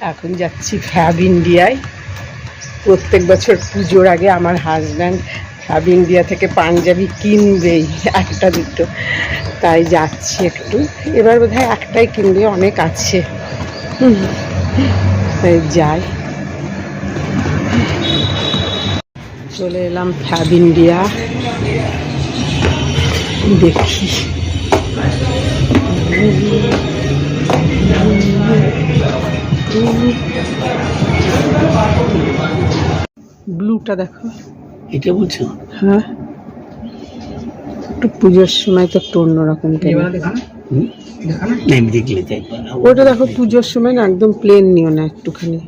এখন যাচ্ছি ফ্যাব ইন্ডিয়ায়। প্রত্যেক বছর পুজোর আগে আমার হাজব্যান্ড ফ্যাব ইন্ডিয়া থেকে পাঞ্জাবি কিনবেই, একটা দুটো, তাই যাচ্ছি একটু। এবার বোধহয় একটাই কিনবে, অনেক আছে, তাই যাই। চলে এলাম ফ্যাব ইন্ডিয়া, দেখি। ব্লুটা দেখো, এটা বলছো? হ্যাঁ, একটু পুজোর সময় তো একটু অন্যরকম। দেখলে চাই ওটা দেখো, পুজোর সময় না একদম প্লেন নিও না, একটুখানি।